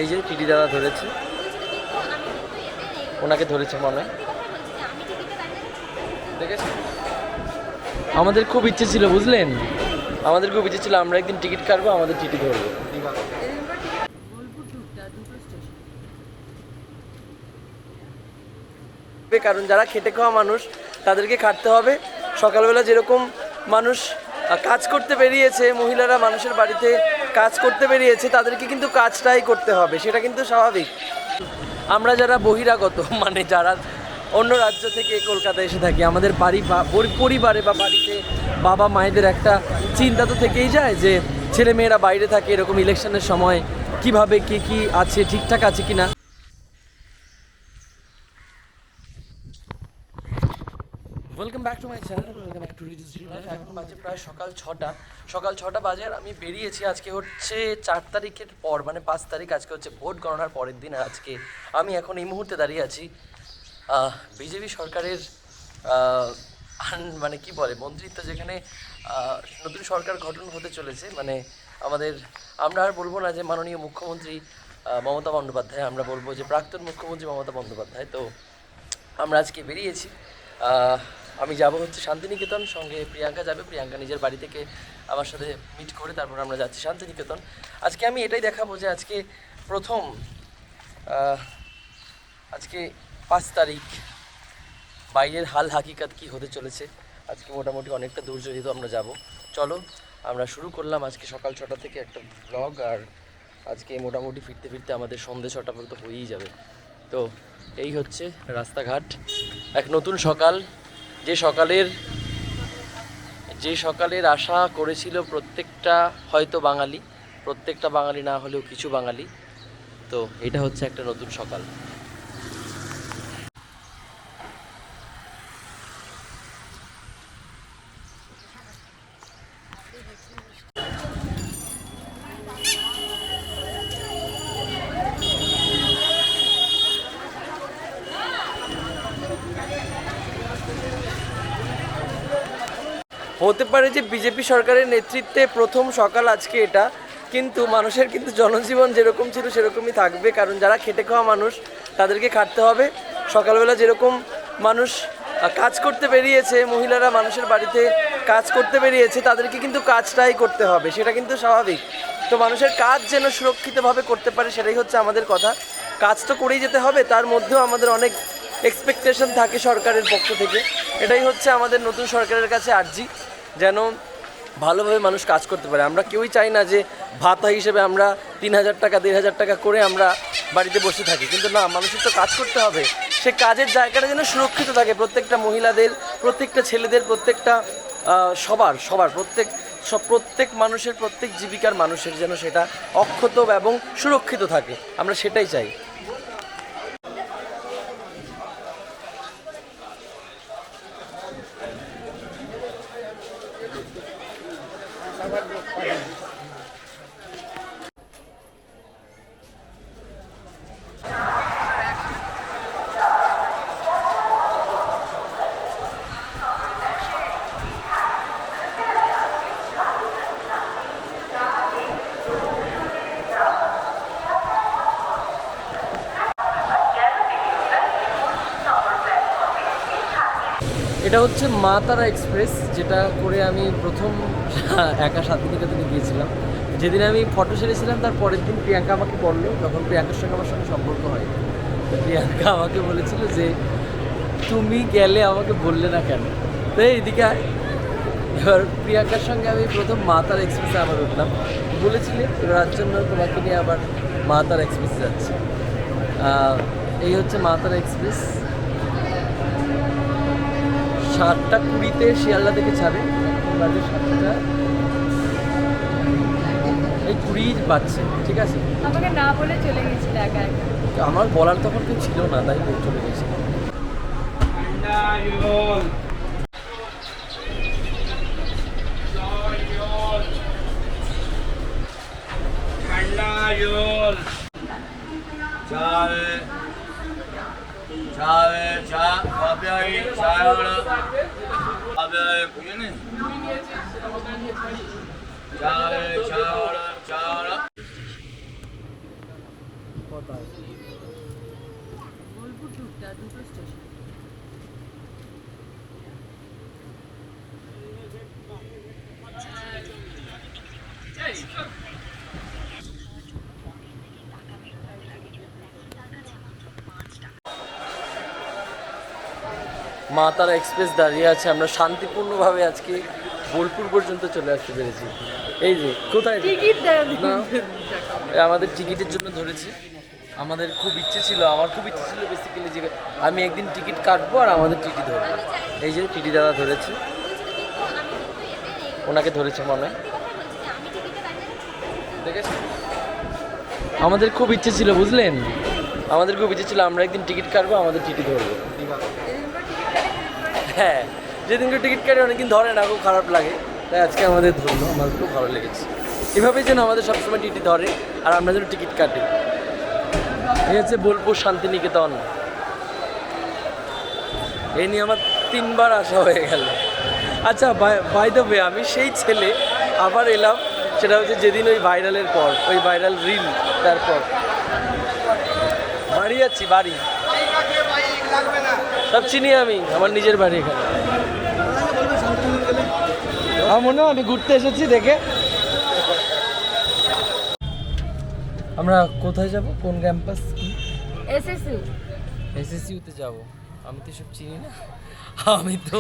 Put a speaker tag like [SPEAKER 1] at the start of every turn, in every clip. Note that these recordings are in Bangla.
[SPEAKER 1] এই যে টিটি দাদা ধরেছে, ওনাকে ধরেছে মনে হয়, দেখেছি। আমাদের খুব ইচ্ছে ছিল, বুঝলেন, আমাদের খুব ইচ্ছে ছিল আমরা একদিন টিকিট কাটবো, আমাদের টিটি ধরবো। কারণ যারা খেটে খাওয়া মানুষ তাদেরকে খাটতে হবে। সকালবেলা যেরকম মানুষ কাজ করতে বেরিয়েছে, মহিলারা মানুষের বাড়িতে কাজ করতে বেরিয়েছে, তাদেরকে কিন্তু কাজটাই করতে হবে, সেটা কিন্তু স্বাভাবিক। আমরা যারা বহিরাগত, মানে যারা অন্য রাজ্য থেকে কলকাতায় এসে থাকি, আমাদের বাড়ি বা পরিবারে বা বাড়িতে বাবা মায়েদের একটা চিন্তা তো থেকেই যায় যে ছেলে মেয়েরা বাইরে থাকে, এরকম ইলেকশনের সময় কিভাবে কে কি আছে, ঠিকঠাক আছে কিনা। Welcome back to my channel, welcome back to reduce life. এখন বাজে প্রায় সকাল ছটা বাজে, আর আমি বেরিয়েছি। আজকে হচ্ছে 4 তারিখের পর, মানে 5 তারিখ, আজকে হচ্ছে ভোট গণনার পরের দিন। আর আজকে আমি এখন এই মুহূর্তে দাঁড়িয়ে আছি বিজেপি সরকারের মানে কি বলে মন্ত্রিত্ব, যেখানে নতুন সরকার গঠন হতে চলেছে। মানে আমরা আর বলবো না যে মাননীয় মুখ্যমন্ত্রী মমতা বন্দ্যোপাধ্যায়, আমরা বলবো যে প্রাক্তন মুখ্যমন্ত্রী মমতা বন্দ্যোপাধ্যায়। তো আমরা আজকে বেরিয়েছি, আমি যাব হচ্ছে শান্তিনিকেতন, সঙ্গে প্রিয়াঙ্কা যাবে। প্রিয়াঙ্কা নিজের বাড়ি থেকে আমার সাথে মিট করে তারপর আমরা যাচ্ছি শান্তিনিকেতন। আজকে আমি এটাই দেখাবো যে আজকে প্রথম, আজকে 5 তারিখ, বাইরের হাল হাকিকাত কী হতে চলেছে। আজকে মোটামুটি অনেকটা দূর যেহেতু আমরা যাব, চলো আমরা শুরু করলাম আজকে সকাল 6টা থেকে একটা ব্লগ। আর আজকে মোটামুটি ফিরতে ফিরতে আমাদের সন্ধ্যে 6টা পর্যন্ত হয়েই যাবে। তো এই হচ্ছে রাস্তাঘাট, এক নতুন সকাল, যে সকালের আশা করেছিল প্রত্যেকটা বাঙালি না হলেও কিছু বাঙালি। তো এটা হচ্ছে একটা নতুন সকাল। হতে পারে যে বিজেপি সরকারের নেতৃত্বে প্রথম সকাল আজকে এটা, কিন্তু মানুষের কিন্তু জনজীবন যেরকম ছিল সেরকমই থাকবে। কারণ যারা খেটে খাওয়া মানুষ তাদেরকে খাটতে হবে। সকালবেলা যেরকম মানুষ কাজ করতে বেরিয়েছে, মহিলারা মানুষের বাড়িতে কাজ করতে বেরিয়েছে, তাদেরকে কিন্তু কাজটাই করতে হবে, সেটা কিন্তু স্বাভাবিক। তো মানুষের কাজ যেন সুরক্ষিতভাবে করতে পারে, সেটাই হচ্ছে আমাদের কথা। কাজ তো করেই যেতে হবে, তার মধ্যেও আমাদের অনেক এক্সপেকটেশন থাকে সরকারের পক্ষ থেকে। এটাই হচ্ছে আমাদের নতুন সরকারের কাছে আর্জি, যেন ভালোভাবে মানুষ কাজ করতে পারে। আমরা কেউই চাই না যে ভাতা হিসেবে আমরা 3000 টাকা 1500 টাকা করে আমরা বাড়িতে বসে থাকি, কিন্তু না, মানুষের তো কাজ করতে হবে। সে কাজের জায়গাটা যেন সুরক্ষিত থাকে, প্রত্যেকটা মহিলাদের, প্রত্যেকটা ছেলেদের, প্রত্যেকটা সবার প্রত্যেক মানুষের, প্রত্যেক জীবিকার মানুষের যেন সেটা অক্ষত এবং সুরক্ষিত থাকে, আমরা সেটাই চাই। এটা হচ্ছে মা তারা এক্সপ্রেস, যেটা করে আমি প্রথম একা শান্তিনিকেতনে গিয়েছিলাম। যেদিন আমি ফটো সেরেছিলাম তার পরের দিন প্রিয়াঙ্কা আমাকে বললো, যখন প্রিয়াঙ্কার সঙ্গে আমার সঙ্গে সম্পর্ক হয়, তো প্রিয়াঙ্কা আমাকে বলেছিল যে তুমি গেলে আমাকে বললে না কেন। তো এইদিকে এবার প্রিয়াঙ্কার সঙ্গে আমি প্রথম মা তারা এক্সপ্রেসে আবার উঠলাম, বলেছিলে এবার জন্য তোমাকে নিয়ে আবার মা তারা এক্সপ্রেসে যাচ্ছে। এই হচ্ছে মা তারা এক্সপ্রেস। 7টা 20-তে শিয়ালদা থেকে ছাড়ে, বাজে 7টা এই 20 বাজছে, ঠিক আছে।
[SPEAKER 2] আমাকে না বলে চলে গেছিল একা একা,
[SPEAKER 1] আমার বলার তখন কেউ ছিল না, তাই চলে গেছে। কোথায়?
[SPEAKER 2] বোলপুর টুকটা দুটো স্টেশন।
[SPEAKER 1] মা তারা এক্সপ্রেস দাঁড়িয়ে আছে, আমরা শান্তিপূর্ণভাবে আজকে বোলপুর পর্যন্ত চলে আসতে পেরেছি। এই যে কোথায়
[SPEAKER 2] টিকিট
[SPEAKER 1] না, আমাদের টিকিটের জন্য ধরেছি। আমাদের খুব ইচ্ছে ছিল, আমার খুব ইচ্ছে ছিল বেসিক্যালি যে আমি একদিন টিকিট কাটবো আর আমাদের টিটি ধরবো। এই যে টিটি দাদা ধরেছে, ওনাকে ধরেছে মনে হয়, দেখেছি। আমাদের খুব ইচ্ছে ছিল, বুঝলেন, আমাদের খুব ইচ্ছে ছিল আমরা একদিন টিকিট কাটবো, আমাদের টিটি ধরবো। হ্যাঁ, যেদিনকে টিকিট কাটে অনেকদিন ধরে না, খুব খারাপ লাগে, তাই আজকে আমাদের ধরলো, আমাদের খুব ভালো লেগেছে। এভাবেই যেন আমাদের সবসময় টিটি ধরে আর আমরা যেন টিকিট কাটি। এই হচ্ছে বোলপুর শান্তিনিকেতন। এই নিয়ে আমার 3বার আসা হয়ে গেল। আচ্ছা, বাই দ্য ওয়ে, আমি সেই ছেলে আবার এলাম, সেটা হচ্ছে যেদিন ওই ভাইরালের পর, ওই ভাইরাল রিল, তারপর বাড়ি যাচ্ছি, বাড়ি সব চিনি আমি, আমার নিজের বাড়ি এখানে। আমার মনে হয় আমি ঘুরতে এসেছি দেখে। আমরা কোথায় যাব, কোন ক্যাম্পাস?
[SPEAKER 2] এসএসইউ।
[SPEAKER 1] এসএসইউতে যাব। আমি তো সব চিনি না, আমি তো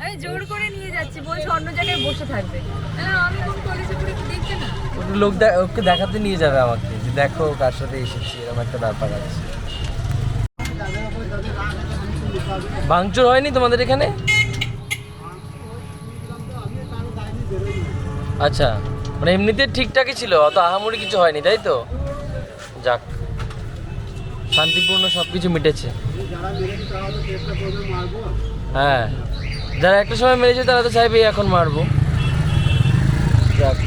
[SPEAKER 2] আমি জোর করে নিয়ে যাচ্ছি, বলছি অন্য জায়গায় বসে থাকবে। আমি কোন কলেজে পড়ি দেখতে না।
[SPEAKER 1] লোক ওকে দেখাতে নিয়ে যাবে আমাকে, যে দেখো কার সাথে এসেছি, এরকম একটা ব্যাপার আছে। ভাঙচুর হয়নি তোমাদের এখানে? আচ্ছা, মানে এমনিতে ঠিকঠাকই ছিল, অত আহামরি কিছু হয়নি, তাই তো? যাক, শান্তিপূর্ণ সব কিছু মিটেছে। হ্যাঁ, যারা একটা সময় মেরেছে তারা তো চাইবেই এখন মারবো। যাক,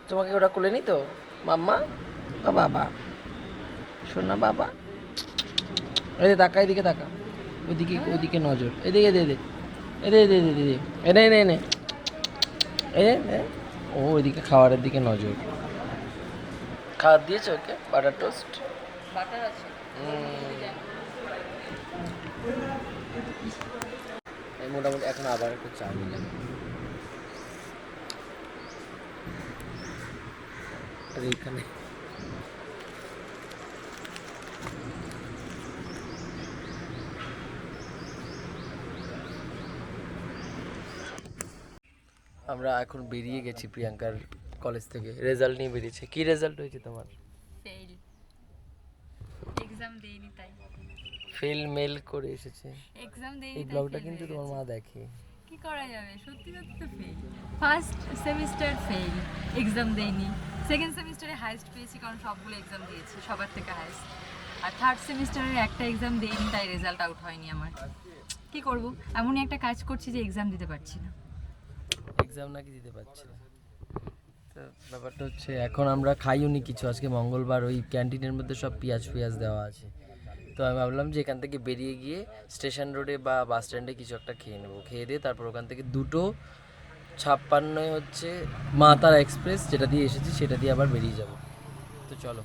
[SPEAKER 1] তোমাকে ওরা কোলে নি তো মাম্মা? বাবা শোনা বাবা, এই যে তাকা, এদিকে তাকা, ওইদিকে ওইদিকে নজর, এদিকে দে দে, এদে দে দে দে, এনে এনে এনে, ও ওইদিকে খাবারের দিকে নজর। খাবার দিয়েছে ওকে? বাটার টোস্ট,
[SPEAKER 2] বাটার আছে।
[SPEAKER 1] মোটামুটি এখন আবার একটু চা নিলাম। আর এইখানে আমরা এখন বেরিয়ে গেছি প্রিয়াঙ্কার কলেজ থেকে, রেজাল্ট নিয়ে বেরিয়েছে। কি রেজাল্ট হয়েছে তোমার?
[SPEAKER 2] ফেল। এক্সাম দেইনি তাই।
[SPEAKER 1] ফেল মেল করে এসেছে।
[SPEAKER 2] এক্সাম দেইনি।
[SPEAKER 1] এই ব্লগটা কিন্তু তোমার মা দেখে।
[SPEAKER 2] কি করা যাবে, সত্যি সত্যি তো fail. First semester fail, exam দেইনি। সেকেন্ড সেমিস্টারে হাইস্ট পেয়েছি, কারণ সবগুলো এক্সাম দিয়েছি, সবার থেকে হাইস্ট। আর থার্ড সেমিস্টারের একটা এক্সাম দেইনি, তাই রেজাল্ট আউট হয়নি আমার। কি করব, এমনই একটা কাজ করছি যে এক্সাম দিতে পারছি না।
[SPEAKER 1] এক্সাম নাকি দিতে পারছি না, তো ব্যাপারটা হচ্ছে এখন আমরা খাইও নি কিছু, আজকে মঙ্গলবার, ওই ক্যান্টিনের মধ্যে সব পেঁয়াজ দেওয়া আছে। তো আমি ভাবলাম যে এখান থেকে বেরিয়ে গিয়ে স্টেশন রোডে বা বাস স্ট্যান্ডে কিছু একটা খেয়ে নেবো, খেয়ে দিয়ে তারপর ওখান থেকে 2:56 হচ্ছে মা তারা এক্সপ্রেস, যেটা দিয়ে এসেছি সেটা দিয়ে আবার বেরিয়ে যাব। তো চলো।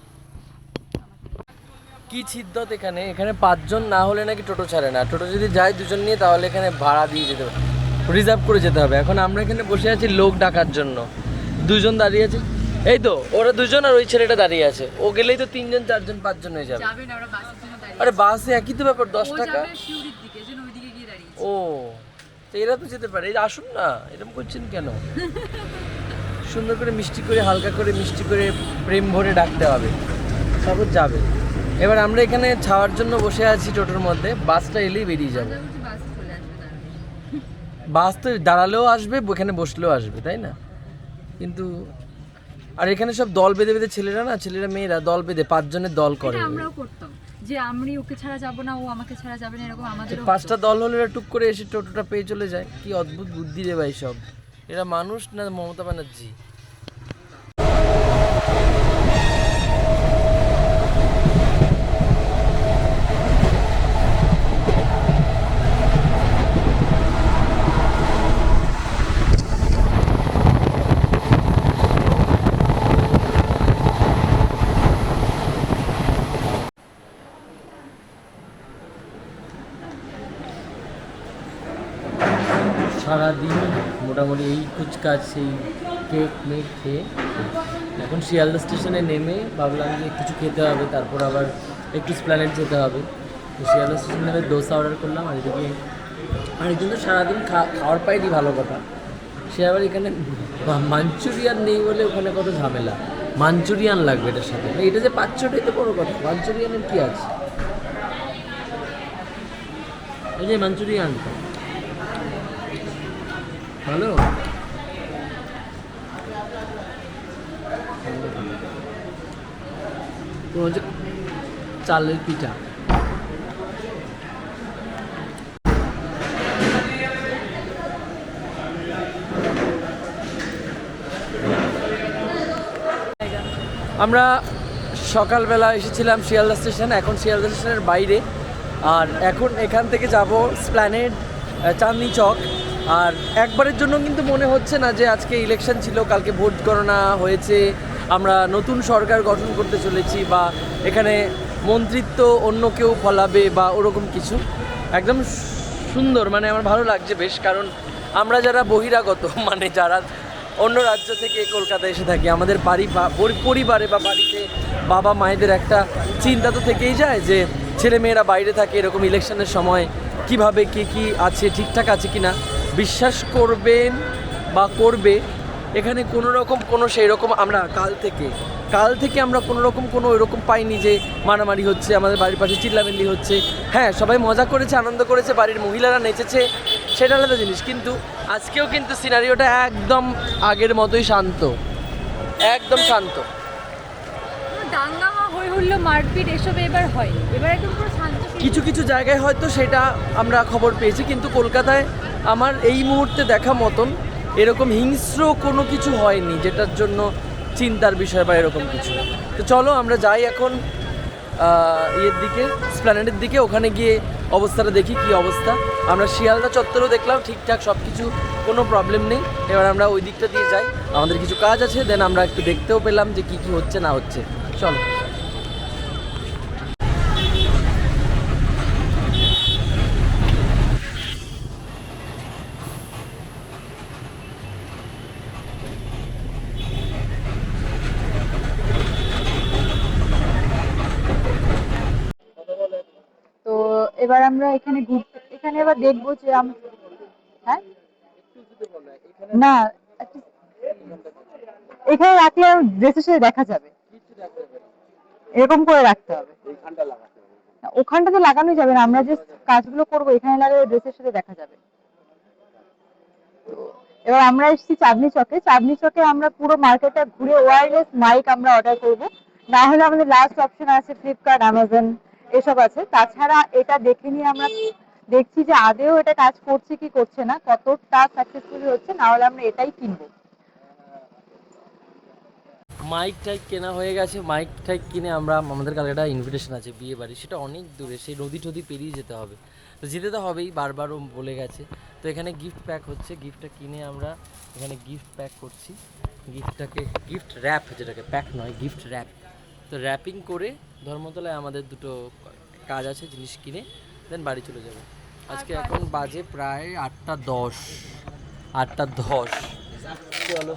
[SPEAKER 1] কি ছিদ্দত এখানে, এখানে 5 জন না হলে নাকি টোটো ছাড়ে না, টোটো যদি যায় 2 জন নিয়ে তাহলে এখানে ভাড়া দিয়ে যেতে হবে, রিজার্ভ করে যেতে হবে। এখন আমরা এখানে বসে আছি লোক ডাকার জন্য, 2 জন দাঁড়িয়ে আছে, এই তো ওরা 2 জন আর ওই ছেলেটা দাঁড়িয়ে আছে, ও গেলেই তো 3 জন 4 জন 5 জন হয়ে যাবে।
[SPEAKER 2] যাবে না, ওরা বাসের জন্য দাঁড়িয়ে
[SPEAKER 1] আরে বাসে একই তো ব্যাপার, 10
[SPEAKER 2] আছে। ও
[SPEAKER 1] টাকা।
[SPEAKER 2] যাবে শিউরির দিকে, যেন ওইদিকে গিয়ে দাঁড়িয়ে আছে।
[SPEAKER 1] ও, তো এরা তো যেতে পারে, এই যে আসুন না, এরকম করছেন কেন? সুন্দর করে মিষ্টি করে, হালকা করে মিষ্টি করে, প্রেম ভরে ডাকতে হবে, তারপর যাবে। এবার আমরা এখানে ছাওয়ার জন্য বসে আছি টোটোর মধ্যে, বাসটা এলেই বেরিয়ে যাবে।
[SPEAKER 2] আমরা বলছি বাসে চলে আসবে, দাঁড়াবে।
[SPEAKER 1] বাস তো দাঁড়ালেও আসবে, এখানে বসলেও আসবে, তাই না? কিন্তু আর এখানে সব দল বেঁধে বেঁধে ছেলেরা মেয়েরা দল বেঁধে 5 জনের দল করে।
[SPEAKER 2] এটা আমরাও করতাম, যে আমি ওকে ছাড়া যাব না, ও আমাকে ছাড়া যাবে না, এরকম আমাদেরও
[SPEAKER 1] 5টা দল হলে এরা টুক করে এসে টোটোটা পেয়ে চলে যায়। কি অদ্ভুত বুদ্ধি রে ভাই সব, এরা মানুষ না মমতা ব্যানার্জি? সারাদিন মোটামুটি এই কুচকাচ সেই কেক মেক খেয়ে এখন শিয়ালদা স্টেশনে নেমে ভাবলাম যে কিছু খেতে হবে, তারপর আবার একটু স্প্ল্যানেড যেতে হবে। তো শিয়ালদা স্টেশনে নেমে দোসা অর্ডার করলাম। আর এদিকে আরেকজন তো সারাদিন খাওয়ার পাইনি, ভালো কথা। সে আবার এখানে মাঞ্চুরিয়ান নেই বলে ওখানে কত ঝামেলা, মাঞ্চুরিয়ান লাগবে এটার সাথে। এটা যে পাচ্ছ ওটাই তো বড়ো কথা, মাঞ্চুরিয়ানের কী আছে? এই যে মাঞ্চুরিয়ান ভালো, তো হচ্ছে চালের পিঠা। আমরা সকালবেলা এসেছিলাম শিয়ালদা স্টেশন, এখন শিয়ালদা স্টেশনের বাইরে। আর এখন এখান থেকে যাব স্প্ল্যানেড, চাঁদনি চক। আর একবারের জন্য কিন্তু মনে হচ্ছে না যে আজকে ইলেকশন ছিল, কালকে ভোট গণনা হয়েছে, আমরা নতুন সরকার গঠন করতে চলেছি, বা এখানে মন্ত্রিত্ব অন্য কেউ ফলাবে বা ওরকম কিছু। একদম সুন্দর, মানে আমার ভালো লাগছে বেশ, কারণ আমরা যারা বহিরাগত, মানে যারা অন্য রাজ্য থেকে কলকাতায় এসে থাকি, আমাদের পরিবারে বা বাড়িতে বাবা মায়েদের একটা চিন্তা তো থেকেই যায় যে ছেলে মেয়েরা বাইরে থাকে, এরকম ইলেকশনের সময় কিভাবে কে কী আছে, ঠিকঠাক আছে কি না। বিশ্বাস করবেন বা করবে, এখানে কোনো রকম কোনো সেই রকম আমরা কাল থেকে আমরা কোনো রকম কোনো এরকম পাইনি যে মারামারি হচ্ছে, আমাদের বাড়ির পাশে চিল্লামিল্লি হচ্ছে। হ্যাঁ, সবাই মজা করেছে, আনন্দ করেছে, বাড়ির মহিলারা নেচেছে, সেটা আলাদা জিনিস। কিন্তু আজকেও কিন্তু সিনারিওটা একদম আগের মতোই শান্ত, একদম শান্ত।
[SPEAKER 2] দাঙ্গামা হই হুল্লো মারপিট এসব এবার হয়, এবার একদম পুরো শান্ত।
[SPEAKER 1] কিছু কিছু জায়গায় হয়তো সেটা আমরা খবর পেয়েছি, কিন্তু কলকাতায় আমার এই মুহূর্তে দেখা মতন এরকম হিংস্র কোনো কিছু হয়নি যেটার জন্য চিন্তার বিষয় বা এরকম কিছু। তো চলো আমরা যাই এখন ইয়ের দিকে, স্প্ল্যানেডের দিকে। ওখানে গিয়ে অবস্থাটা দেখি কি অবস্থা। আমরা শিয়ালদা চত্বরও দেখলাম, ঠিকঠাক সব কিছু, কোনো প্রবলেম নেই। এবার আমরা ওই দিকটা দিয়ে যাই, আমাদের কিছু কাজ আছে, দেন আমরা একটু দেখতেও পেলাম যে কী কী হচ্ছে না হচ্ছে। চলো।
[SPEAKER 3] তো এবার আমরা এখানে ঘুরতে, এখানে এবার দেখবো যে হ্যাঁ না একটা- এখানে রাখলে ড্রেসের সাথে দেখা যাবে, এরকম করে রাখতে হবে। না, ওখানটা তো লাগানোই যাবে না, আমরা যে কাজগুলো করবো এখানে লাগালে ড্রেসের সাথে দেখা যাবে। তো এবার আমরা এসেছি চাঁদনি চকে। চাঁদনি চকে আমরা পুরো মার্কেটটা ঘুরে ওয়্যারলেস মাইক আমরা অর্ডার করব। না হলে আমাদের লাস্ট অপশন আছে ফ্লিপকার্ট, অ্যামাজন এসব আছে। তাছাড়া এটা দেখে নিয়ে আমরা দেখছি যে আদেও এটা কাজ করছে কি করছে না, কতটা সাকসেসফুলি হচ্ছে, না হলে আমরা এটাই কিনবো।
[SPEAKER 1] মাইক টাইক কেনা হয়ে গেছে, মাইক টাইক কিনে আমরা, আমাদের কালকে একটা ইনভিটেশন আছে বিয়ে বাড়ি, সেটা অনেক দূরে, সেই নদী টদি পেরিয়ে যেতে হবে। তো যেতে তো হবেই, বারবারও বলে গেছে। তো এখানে গিফট প্যাক হচ্ছে, গিফটটা কিনে আমরা এখানে গিফট প্যাক করছি। গিফটটাকে গিফট র্যাপ, যেটাকে প্যাক নয়, গিফট র্যাপ। তো র্যাপিং করে ধর্মতলায় আমাদের দুটো কাজ আছে, জিনিস কিনে দেন বাড়ি চলে যাবে। আজকে এখন বাজে প্রায় 8টা 10। চলো।